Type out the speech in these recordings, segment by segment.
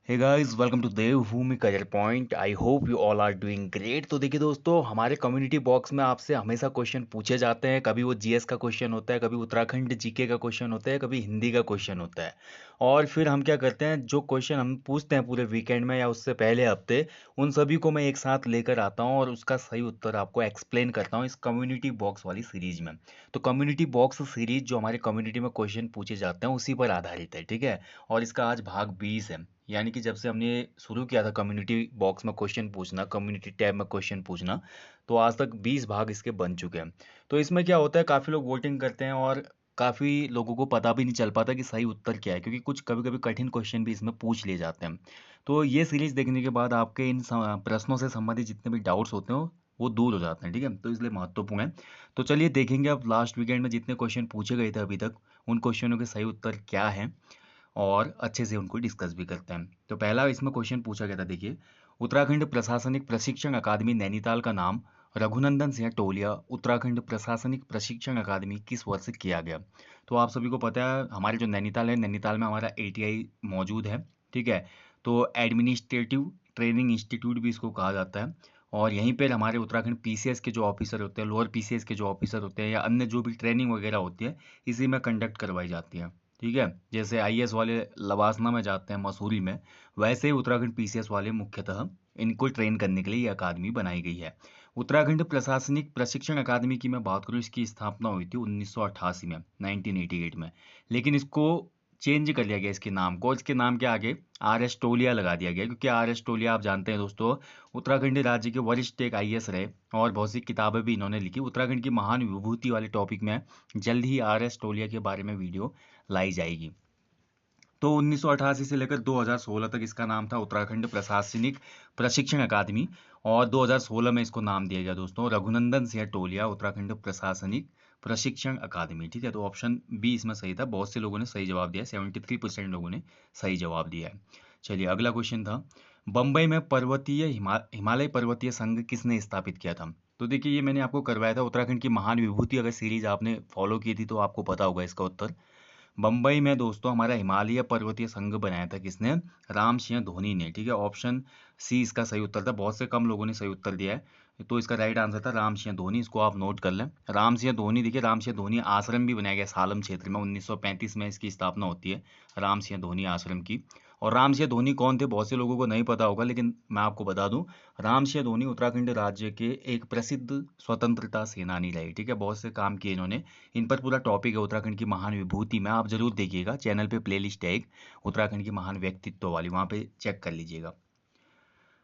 Hey guys, welcome to Devbhoomi career point. I hope you all are doing great. तो देखिए दोस्तों, हमारे community box में आपसे हमेशा क्वेश्चन पूछे जाते हैं। कभी वो जीएस का क्वेश्चन होता है, कभी उत्तराखंड जीके का क्वेश्चन होता है, कभी हिंदी का क्वेश्चन होता है। और फिर हम क्या करते हैं, जो क्वेश्चन हम पूछते हैं पूरे वीकेंड में या उससे पहले हफ्ते, उन सभी को मैं एक साथ लेकर आता हूँ और उसका सही उत्तर आपको एक्सप्लेन करता हूँ इस कम्युनिटी बॉक्स वाली सीरीज में। तो कम्युनिटी बॉक्स सीरीज जो हमारे कम्युनिटी में क्वेश्चन पूछे जाते हैं उसी पर आधारित है, ठीक है। और इसका आज भाग 20 है। यानी कि जब से हमने शुरू किया था कम्युनिटी बॉक्स में क्वेश्चन पूछना, कम्युनिटी टैब में क्वेश्चन पूछना, तो आज तक 20 भाग इसके बन चुके हैं। तो इसमें क्या होता है, काफ़ी लोग वोटिंग करते हैं और काफ़ी लोगों को पता भी नहीं चल पाता कि सही उत्तर क्या है, क्योंकि कुछ कभी कभी कठिन क्वेश्चन भी इसमें पूछ लिए जाते हैं। तो ये सीरीज देखने के बाद आपके इन प्रश्नों से संबंधित जितने भी डाउट्स होते हैं वो दूर हो जाते हैं, ठीक है। तो इसलिए महत्वपूर्ण है। तो चलिए देखेंगे अब लास्ट वीकेंड में जितने क्वेश्चन पूछे गए थे अभी तक, उन क्वेश्चनों के सही उत्तर क्या हैं और अच्छे से उनको डिस्कस भी करते हैं। तो पहला इसमें क्वेश्चन पूछा गया था, देखिए। उत्तराखंड प्रशासनिक प्रशिक्षण अकादमी नैनीताल का नाम रघुनंदन सिंह टोलिया उत्तराखंड प्रशासनिक प्रशिक्षण अकादमी किस वर्ष किया गया? तो आप सभी को पता है, हमारे जो नैनीताल है, नैनीताल में हमारा एटीआई मौजूद है, ठीक है। तो एडमिनिस्ट्रेटिव ट्रेनिंग इंस्टीट्यूट भी इसको कहा जाता है। और यहीं पर हमारे उत्तराखंड पीसीएस के जो ऑफिसर होते हैं, लोअर पीसीएस के जो ऑफिसर होते हैं, या अन्य जो भी ट्रेनिंग वगैरह होती है, इसी में कंडक्ट करवाई जाती है, ठीक है। जैसे आईएएस वाले लवासना में जाते हैं, मसूरी में, वैसे ही उत्तराखंड पीसीएस वाले मुख्यतः इनको ट्रेन करने के लिए ये अकादमी बनाई गई है। उत्तराखंड प्रशासनिक प्रशिक्षण अकादमी की मैं बात करूँ, इसकी स्थापना हुई थी 1988 में, 1988 में। लेकिन इसको चेंज कर लिया गया, इसके नाम को, इसके नाम के आगे आर एस टोलिया लगा दिया गया, क्योंकि आर एस टोलिया आप जानते हैं दोस्तों, उत्तराखंड राज्य के वरिष्ठ एक आईएएस रहे और बहुत सी किताबें भी इन्होंने लिखी। उत्तराखंड की महान विभूति वाले टॉपिक में जल्द ही आर एस टोलिया के बारे में वीडियो लाई जाएगी। तो 1988 से लेकर 2016 तक इसका नाम था उत्तराखंड प्रशासनिक प्रशिक्षण अकादमी। और 2016 में इसको नाम दिया गया दोस्तों रघुनंदन सिंह टोलिया उत्तराखंड प्रशासनिक प्रशिक्षण अकादमी, ठीक है। तो ऑप्शन बी इसमें सही था। बहुत से लोगों ने सही जवाब दिया, 73% लोगों ने सही जवाब दिया है। चलिए अगला क्वेश्चन था, बम्बई में पर्वतीय हिमालय पर्वतीय संघ किसने स्थापित किया था? तो देखिए, ये मैंने आपको करवाया था, उत्तराखंड की महान विभूति अगर सीरीज आपने फॉलो की थी तो आपको पता होगा इसका उत्तर। बम्बई में दोस्तों हमारा हिमालय पर्वतीय संघ बनाया था किसने? राम सिंह धोनी ने, ठीक है। ऑप्शन सी इसका सही उत्तर था। बहुत से कम लोगों ने सही उत्तर दिया है, तो इसका राइट आंसर था राम सिंह धोनी। इसको आप नोट कर लें। राम सिंह धोनी, देखिए, राम सिंह धोनी आश्रम भी बनाया गया सालम क्षेत्र में, 1935 में इसकी स्थापना होती है राम सिंह धोनी आश्रम की। और राम सिंह धोनी कौन थे, बहुत से लोगों को नहीं पता होगा, लेकिन मैं आपको बता दूं, राम सिंह धोनी उत्तराखंड राज्य के एक प्रसिद्ध स्वतंत्रता सेनानी रहे, ठीक है। बहुत से काम किए इन्होंने। इन पर पूरा टॉपिक है उत्तराखंड की महान विभूति में, आप जरूर देखिएगा, चैनल पे प्लेलिस्ट है एक उत्तराखंड की महान व्यक्तित्व वाली, वहाँ पे चेक कर लीजिएगा।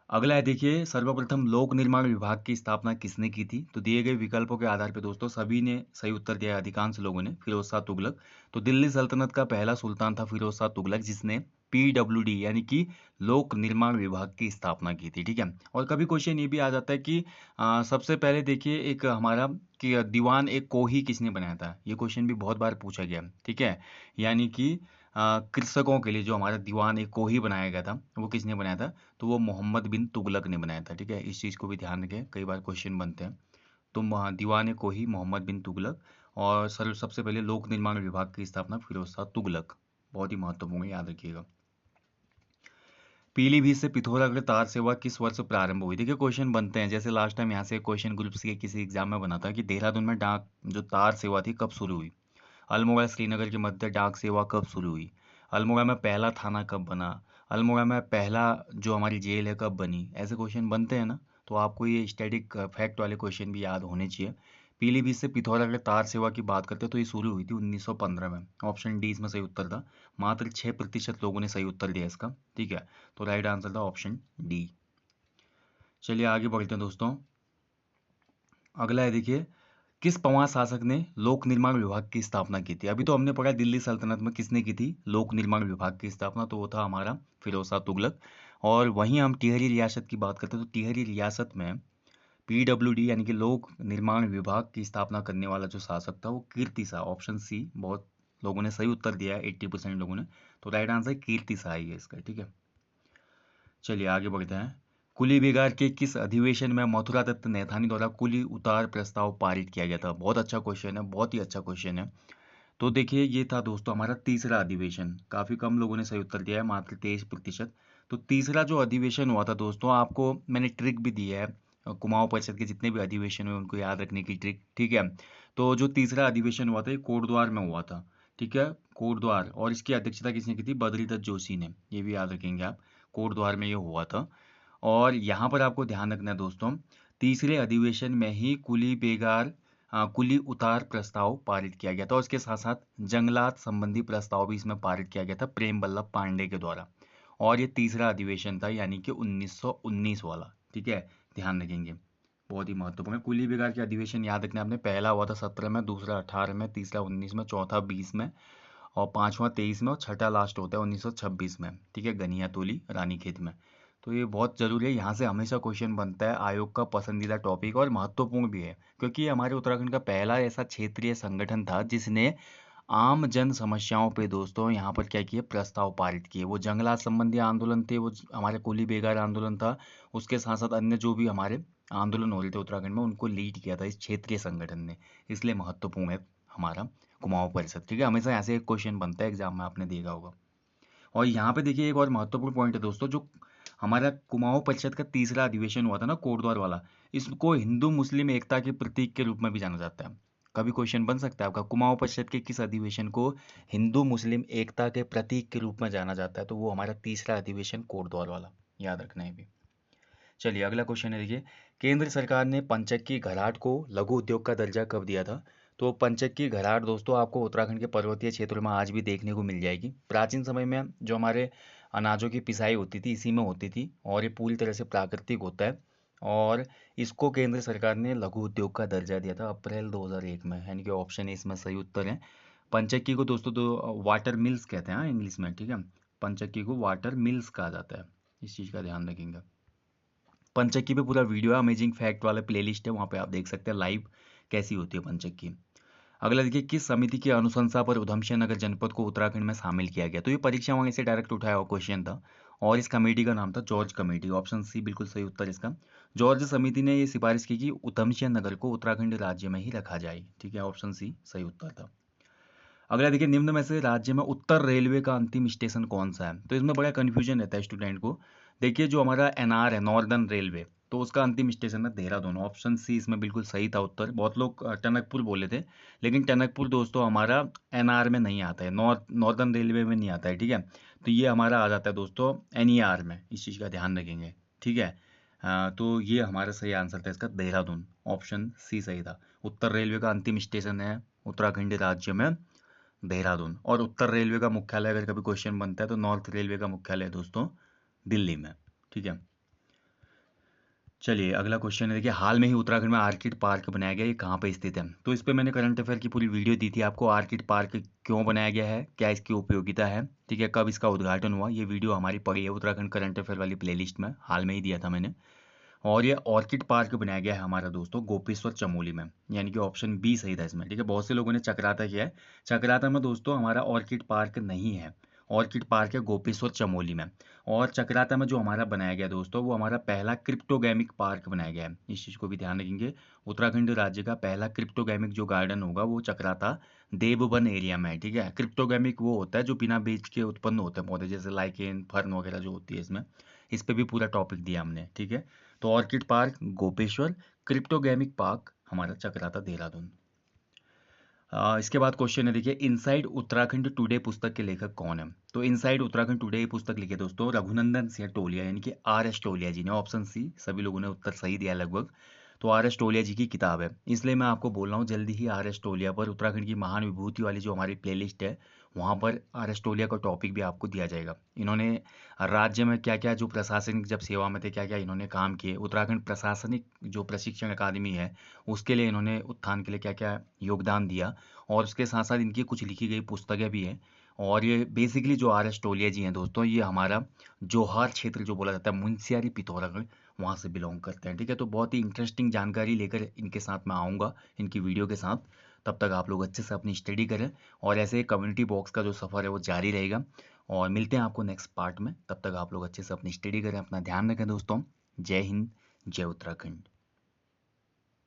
अगला है, देखिए, सर्वप्रथम लोक निर्माण विभाग की स्थापना किसने की थी? तो दिए गए विकल्पों के आधार पर दोस्तों सभी ने सही उत्तर दिया है, अधिकांश लोगों ने, फिरोज शाह तुगलक। तो दिल्ली सल्तनत का पहला सुल्तान था फिरोज शाह तुगलक, जिसने पीडब्ल्यूडी यानी कि लोक निर्माण विभाग की स्थापना की थी, ठीक है। और कभी क्वेश्चन ये भी आ जाता है कि सबसे पहले देखिए एक हमारा कि दीवान एक कोही किसने बनाया था, ये क्वेश्चन भी बहुत बार पूछा गया, ठीक है। यानी कि कृषकों के लिए जो हमारा दीवान एक कोही बनाया गया था, वो किसने बनाया था? तो वो मोहम्मद बिन तुगलक ने बनाया था, ठीक है। इस चीज़ को भी ध्यान रखें, कई बार क्वेश्चन बनते हैं। तो दीवान कोही मोहम्मद बिन तुगलक। और सर सबसे पहले लोक निर्माण विभाग की स्थापना फिरोज शाह तुगलक। बहुत ही महत्वपूर्ण है, याद रखिएगा। पीलीभीत से पिथौरागढ़ तार सेवा किस वर्ष प्रारंभ हुई? देखिए, क्वेश्चन बनते हैं, जैसे लास्ट टाइम यहाँ से क्वेश्चन ग्रुप्स के किसी एग्जाम में बना था कि देहरादून में डाक जो तार सेवा थी कब शुरू हुई? अल्मोड़ा श्रीनगर के मध्य डाक सेवा कब शुरू हुई? अल्मोड़ा में पहला थाना कब बना? अल्मोड़ा में पहला जो हमारी जेल है कब बनी? ऐसे क्वेश्चन बनते हैं ना, तो आपको ये स्टैटिक फैक्ट वाले क्वेश्चन भी याद होने चाहिए। पीलीभीत से पिथौरागढ़ तार सेवा की बात करते हैं तो ये शुरू हुई थी 1915 में। ऑप्शन डी इसमें सही उत्तर था। मात्र 6% लोगों ने सही उत्तर दिया इसका, ठीक है। तो राइट आंसर था ऑप्शन डी। चलिए आगे बढ़ते हैं दोस्तों। अगला है, देखिए, किस पंवार शासक ने लोक निर्माण विभाग की स्थापना की थी? अभी तो हमने पढ़ा दिल्ली सल्तनत में किसने की थी लोक निर्माण विभाग की स्थापना, तो वो था हमारा फिरोज शाह तुगलक। और वहीं हम टिहरी रियासत की बात करते हैं तो टिहरी रियासत में पीडब्ल्यूडी यानी कि लोक निर्माण विभाग की स्थापना करने वाला जो शासक था वो कीर्ति शाह। ऑप्शन सी बहुत लोगों ने सही उत्तर दिया है, 80% लोगों ने। तो राइट आंसर कीर्ति शाह ही है इसका, ठीक है। चलिए आगे बढ़ते हैं। कुली बिगाड़ के किस अधिवेशन में मथुरा दत्त नैथानी द्वारा कुली उतार प्रस्ताव पारित किया गया था? बहुत अच्छा क्वेश्चन है, बहुत ही अच्छा क्वेश्चन है। तो देखिए ये था दोस्तों हमारा तीसरा अधिवेशन। काफ़ी कम लोगों ने सही उत्तर दिया है, मात्र 23%। तो तीसरा जो अधिवेशन हुआ था दोस्तों, आपको मैंने ट्रिक भी दी है, कुमाऊं परिषद के जितने भी अधिवेशन हुए उनको याद रखने की ट्रिक, ठीक है। तो जो तीसरा अधिवेशन हुआ था ये कोटद्वार में हुआ था, ठीक है, कोटद्वार। और इसकी अध्यक्षता किसने की थी? बद्रीदत्त जोशी ने, ये भी याद रखेंगे आप। कोटद्वार में ये हुआ था। और यहाँ पर आपको ध्यान रखना है दोस्तों, तीसरे अधिवेशन में ही कुली उतार प्रस्ताव पारित किया गया था, और इसके साथ साथ जंगलात संबंधी प्रस्ताव भी इसमें पारित किया गया था प्रेम वल्लभ पांडे के द्वारा। और ये तीसरा अधिवेशन था, यानी कि 1919 वाला, ठीक है, ध्यान रखेंगे, बहुत ही महत्वपूर्ण है। कुली बेगार के अधिवेशन याद रखना आपने, पहला हुआ था 17 में, दूसरा 18 में, तीसरा 19 में, चौथा 20 में, और पांचवा 23 में, और छठा लास्ट होता है 1926 में, ठीक है, गनियातोली रानीखेत में। तो ये बहुत जरूरी है, यहाँ से हमेशा क्वेश्चन बनता है, आयोग का पसंदीदा टॉपिक और महत्वपूर्ण भी है, क्योंकि ये हमारे उत्तराखंड का पहला ऐसा क्षेत्रीय संगठन था जिसने आम जन समस्याओं पे दोस्तों यहाँ पर क्या किए, प्रस्ताव पारित किए। वो जंगलात संबंधी आंदोलन थे, वो हमारे कुली बेगार आंदोलन था, उसके साथ साथ अन्य जो भी हमारे आंदोलन हो रहे थे उत्तराखंड में, उनको लीड किया था इस क्षेत्रीय संगठन ने, इसलिए महत्वपूर्ण है हमारा कुमाऊं परिषद, ठीक है। हमेशा ऐसे एक क्वेश्चन बनता है एग्जाम में, आपने देखा होगा। और यहाँ पे देखिए एक और महत्वपूर्ण पॉइंट है दोस्तों, जो हमारा कुमाऊं परिषद का तीसरा अधिवेशन हुआ था ना, कोटद्वार वाला, इसको हिंदू मुस्लिम एकता के प्रतीक के रूप में भी जाना जाता है। कभी क्वेश्चन बन सकता है आपका, कुमाऊं परिषद के किस अधिवेशन को हिंदू मुस्लिम एकता के प्रतीक के रूप में जाना जाता है? तो वो हमारा तीसरा अधिवेशन कोटद्वार वाला, याद रखना है भी। चलिए अगला क्वेश्चन है, देखिए, केंद्र सरकार ने पंचक्की घराट को लघु उद्योग का दर्जा कब दिया था? तो पंचक्की घराट दोस्तों आपको उत्तराखंड के पर्वतीय क्षेत्रों में आज भी देखने को मिल जाएगी। प्राचीन समय में जो हमारे अनाजों की पिसाई होती थी इसी में होती थी, और ये पूरी तरह से प्राकृतिक होता है। और इसको केंद्र सरकार ने लघु उद्योग का दर्जा दिया था अप्रैल 2001 में, यानी कि ऑप्शन ए इसमें सही उत्तर है। पंचक्की को दोस्तों तो वाटर मिल्स कहते हैं इंग्लिश में, ठीक है, पंचक्की को वाटर मिल्स कहा जाता है, इस चीज़ का ध्यान रखेंगे। पंचक्की पे पूरा वीडियो है, अमेजिंग फैक्ट वाला प्लेलिस्ट है, वहाँ पे आप देख सकते हैं लाइव कैसी होती है पंचक्की। अगला देखिए, किस समिति की अनुशंसा पर उधमसिंह नगर जनपद को उत्तराखंड में शामिल किया गया? तो ये परीक्षा वहीं से डायरेक्ट उठाया हुआ क्वेश्चन था, और इस कमेटी का नाम था जॉर्ज कमेटी, ऑप्शन सी बिल्कुल सही उत्तर इसका। जॉर्ज समिति ने ये सिफारिश की कि उधमसिंह नगर को उत्तराखंड राज्य में ही रखा जाए, ठीक है, ऑप्शन सी सही उत्तर था। अगला देखिए, निम्न में से राज्य में उत्तर रेलवे का अंतिम स्टेशन कौन सा है? तो इसमें बड़ा कन्फ्यूजन रहता है स्टूडेंट को। देखिए जो हमारा एनआर है, नॉर्दर्न रेलवे, तो उसका अंतिम स्टेशन है देहरादून, ऑप्शन सी इसमें बिल्कुल सही था उत्तर। बहुत लोग टनकपुर बोले थे, लेकिन टनकपुर दोस्तों हमारा एनआर में नहीं आता है, नॉर्दर्न रेलवे में नहीं आता है, ठीक है। तो ये हमारा आ जाता है दोस्तों एनईआर में, इस चीज़ का ध्यान रखेंगे, ठीक है। तो ये हमारा सही आंसर था इसका, देहरादून, ऑप्शन सी सही था। उत्तर रेलवे का अंतिम स्टेशन है उत्तराखंड राज्य में देहरादून। और उत्तर रेलवे का मुख्यालय अगर कभी क्वेश्चन बनता है तो नॉर्थ रेलवे का मुख्यालय दोस्तों दिल्ली में, ठीक है। चलिए अगला क्वेश्चन है, देखिए, हाल में ही उत्तराखंड में आर्किड पार्क बनाया गया, ये कहाँ पे स्थित है? तो इस पे मैंने करंट अफेयर की पूरी वीडियो दी थी आपको, आर्किड पार्क क्यों बनाया गया है, क्या इसकी उपयोगिता है, ठीक है, कब इसका उद्घाटन हुआ, ये वीडियो हमारी पड़ी है उत्तराखंड करंट अफेयर वाली प्लेलिस्ट में, हाल में ही दिया था मैंने। और ये ऑर्किड पार्क बनाया गया है हमारा दोस्तों गोपेश्वर चमोली में, यानी कि ऑप्शन बी सही था इसमें, ठीक है। बहुत से लोगों ने चक्राता किया है, चक्राता में दोस्तों हमारा ऑर्किड पार्क नहीं है, ऑर्किड पार्क है गोपेश्वर चमोली में। और चक्राता में जो हमारा बनाया गया दोस्तों, वो हमारा पहला क्रिप्टोगैमिक पार्क बनाया गया है, इस चीज़ को भी ध्यान रखेंगे। उत्तराखंड राज्य का पहला क्रिप्टोगैमिक जो गार्डन होगा वो चक्राता देवबन एरिया में है, ठीक है। क्रिप्टोगैमिक वो होता है जो बिना बीज के उत्पन्न होते हैं पौधे, जैसे लाइकेन फर्न वगैरह जो होती है इसमें, इस पे भी पूरा टॉपिक दिया हमने, ठीक है। तो ऑर्किड पार्क गोपेश्वर, क्रिप्टोगैमिक पार्क हमारा चक्राता देहरादून। इसके बाद क्वेश्चन है, देखिए, इनसाइड उत्तराखंड टुडे पुस्तक के लेखक कौन है? तो इनसाइड उत्तराखंड टुडे ये पुस्तक लिखे दोस्तों रघुनंदन सिंह टोलिया, यानी कि आर एस टोलिया जी ने, ऑप्शन सी, सभी लोगों ने उत्तर सही दिया लगभग। तो आर एस टोलिया जी की किताब है, इसलिए मैं आपको बोल रहा हूँ जल्दी ही आर एस टोलिया पर उत्तराखंड की महान विभूति वाली जो हमारी प्लेलिस्ट है, वहाँ पर आर एस टोलिया का टॉपिक भी आपको दिया जाएगा। इन्होंने राज्य में क्या क्या, जो प्रशासनिक जब सेवा में थे, क्या क्या इन्होंने काम किए, उत्तराखंड प्रशासनिक जो प्रशिक्षण अकादमी है उसके लिए इन्होंने उत्थान के लिए क्या क्या योगदान दिया, और उसके साथ साथ इनकी कुछ लिखी गई पुस्तकें भी हैं। और ये बेसिकली जो आर एस टोलिया जी हैं दोस्तों, ये हमारा जोहार क्षेत्र जो बोला जाता है, मुंशियारी पिथौरागढ़, वहाँ से बिलोंग करते हैं, ठीक है। तो बहुत ही इंटरेस्टिंग जानकारी लेकर इनके साथ मैं आऊँगा, इनकी वीडियो के साथ। तब तक आप लोग अच्छे से अपनी स्टडी करें, और ऐसे कम्युनिटी बॉक्स का जो सफ़र है वो जारी रहेगा। और मिलते हैं आपको नेक्स्ट पार्ट में, तब तक आप लोग अच्छे से अपनी स्टडी करें, अपना ध्यान रखें दोस्तों। जय हिंद, जय उत्तराखंड।